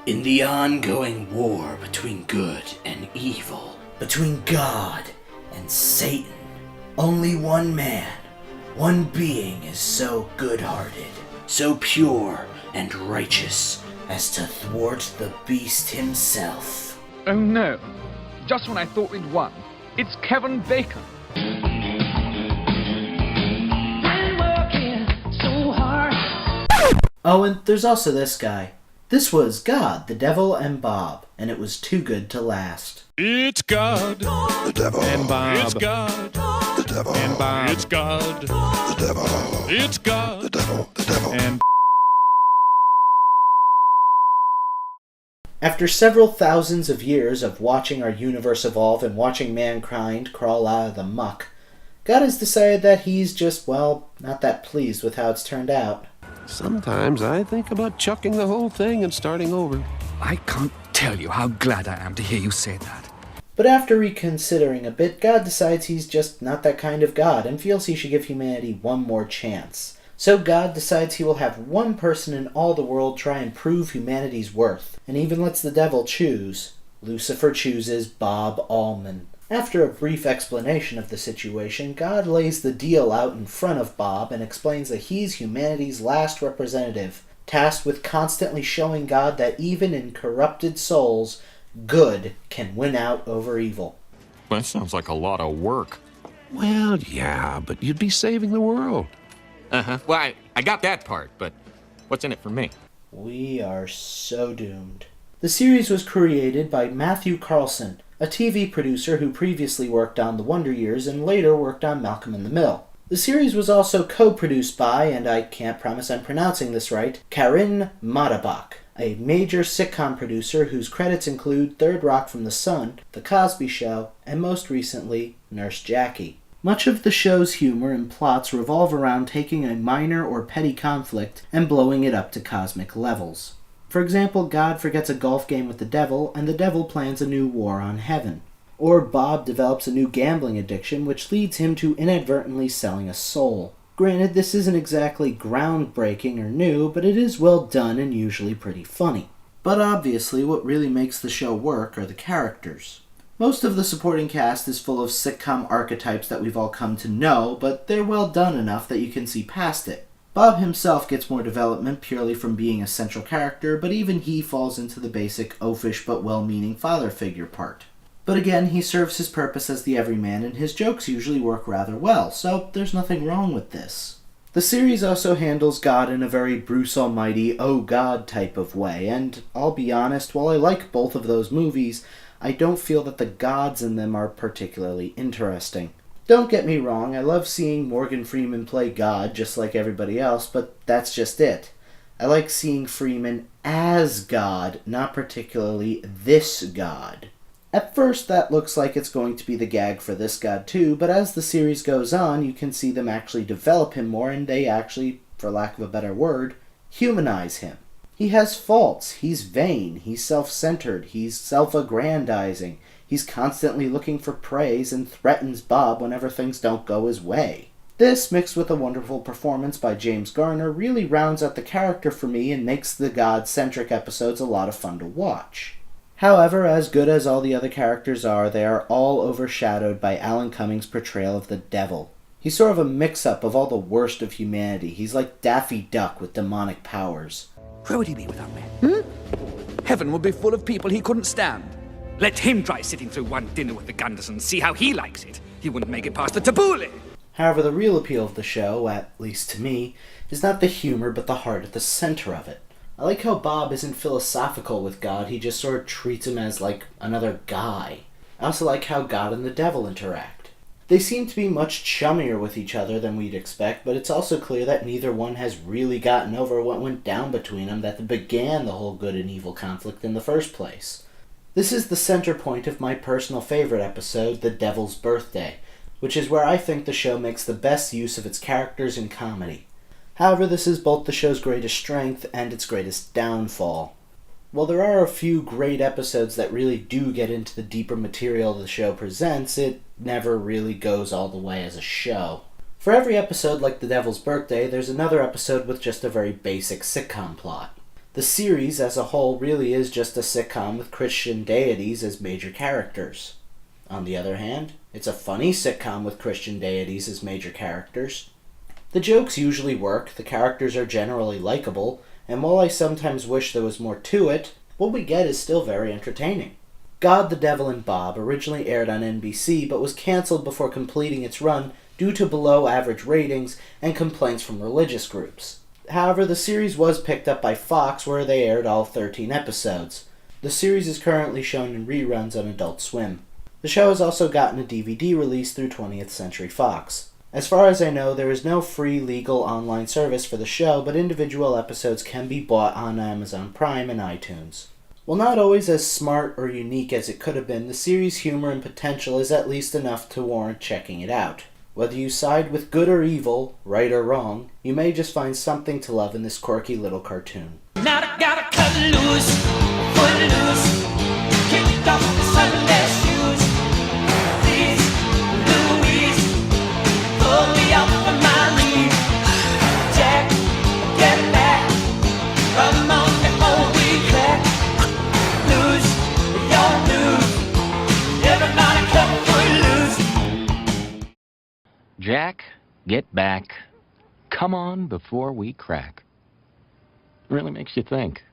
In the ongoing war between good and evil, between God and Satan, only one man, one being is so good-hearted, so pure and righteous as to thwart the beast himself. Oh no, just when I thought we'd won, it's Kevin Bacon. Oh, and there's also this guy. This was God, the Devil, and Bob, and it was too good to last. It's God, the devil, and Bob. It's God, the devil, and Bob. It's God, the devil, It's God, the devil, and After several thousands of years of watching our universe evolve and watching mankind crawl out of the muck, God has decided that he's just, well, not that pleased with how it's turned out. Sometimes I think about chucking the whole thing and starting over. I can't tell you how glad I am to hear you say that. But after reconsidering a bit, God decides he's just not that kind of God and feels he should give humanity one more chance. So God decides he will have one person in all the world try and prove humanity's worth, and even lets the devil choose. Lucifer chooses Bob Allman. After a brief explanation of the situation, God lays the deal out in front of Bob and explains that he's humanity's last representative, tasked with constantly showing God that even in corrupted souls, good can win out over evil. that sounds like a lot of work. Well, yeah, but you'd be saving the world. Well, I got that part, but what's in it for me? We are so doomed. The series was created by Matthew Carlson, a TV producer who previously worked on The Wonder Years and later worked on Malcolm in the Middle. The series was also co-produced by, and I can't promise I'm pronouncing this right, Karin Madabach, a major sitcom producer whose credits include Third Rock from the Sun, The Cosby Show, and most recently, Nurse Jackie. Much of the show's humor and plots revolve around taking a minor or petty conflict and blowing it up to cosmic levels. For example, God forgets a golf game with the devil, and the devil plans a new war on heaven. Or Bob develops a new gambling addiction, which leads him to inadvertently selling a soul. Granted, this isn't exactly groundbreaking or new, but it is well done and usually pretty funny. But obviously, what really makes the show work are the characters. Most of the supporting cast is full of sitcom archetypes that we've all come to know, but they're well done enough that you can see past it. Bob himself gets more development purely from being a central character, but even he falls into the basic oafish but well-meaning father figure part. But again, he serves his purpose as the everyman, and his jokes usually work rather well, so there's nothing wrong with this. The series also handles God in a very Bruce Almighty, oh God type of way, and I'll be honest, while I like both of those movies, I don't feel that the gods in them are particularly interesting. Don't get me wrong, I love seeing Morgan Freeman play God just like everybody else, but that's just it. I like seeing Freeman as God, not particularly this God. At first, that looks like it's going to be the gag for this God too, but as the series goes on, you can see them actually develop him more, and they actually, for lack of a better word, humanize him. He has faults, he's vain, he's self-centered, he's self-aggrandizing, he's constantly looking for praise and threatens Bob whenever things don't go his way. This, mixed with a wonderful performance by James Garner, really rounds out the character for me and makes the God-centric episodes a lot of fun to watch. However, as good as all the other characters are, they are all overshadowed by Alan Cummings' portrayal of the devil. He's sort of a mix-up of all the worst of humanity. He's like Daffy Duck with demonic powers. Where would he be without me? Heaven would be full of people he couldn't stand. Let him try sitting through one dinner with the Gundersons, see how he likes it. He wouldn't make it past the tabbouleh. However, the real appeal of the show, at least to me, is not the humor but the heart at the center of it. I like how Bob isn't philosophical with God, he just sort of treats him as like another guy. I also like how God and the devil interact. They seem to be much chummier with each other than we'd expect, but it's also clear that neither one has really gotten over what went down between them that began the whole good and evil conflict in the first place. This is the center point of my personal favorite episode, The Devil's Birthday, which is where I think the show makes the best use of its characters and comedy. However, this is both the show's greatest strength and its greatest downfall. While there are a few great episodes that really do get into the deeper material the show presents, it never really goes all the way as a show. For every episode like The Devil's Birthday, there's another episode with just a very basic sitcom plot. The series as a whole really is just a sitcom with Christian deities as major characters. On the other hand, it's a funny sitcom with Christian deities as major characters. The jokes usually work, the characters are generally likable, and while I sometimes wish there was more to it, what we get is still very entertaining. God, the Devil, and Bob originally aired on NBC but was cancelled before completing its run due to below-average ratings and complaints from religious groups. However, the series was picked up by Fox where they aired all 13 episodes. The series is currently shown in reruns on Adult Swim. The show has also gotten a DVD release through 20th Century Fox. As far as I know, there is no free legal online service for the show, but individual episodes can be bought on Amazon Prime and iTunes. While not always as smart or unique as it could have been, the series' humor and potential is at least enough to warrant checking it out. Whether you side with good or evil, right or wrong, you may just find something to love in this quirky little cartoon. Now I gotta cut loose, put loose, kick off the Sunday shoes. Please, Louise, pull me up from my knees. Jack, get back, come on before we crack. Lose, your news, everybody cut loose. Jack, get back. Come on before we crack. Really makes you think.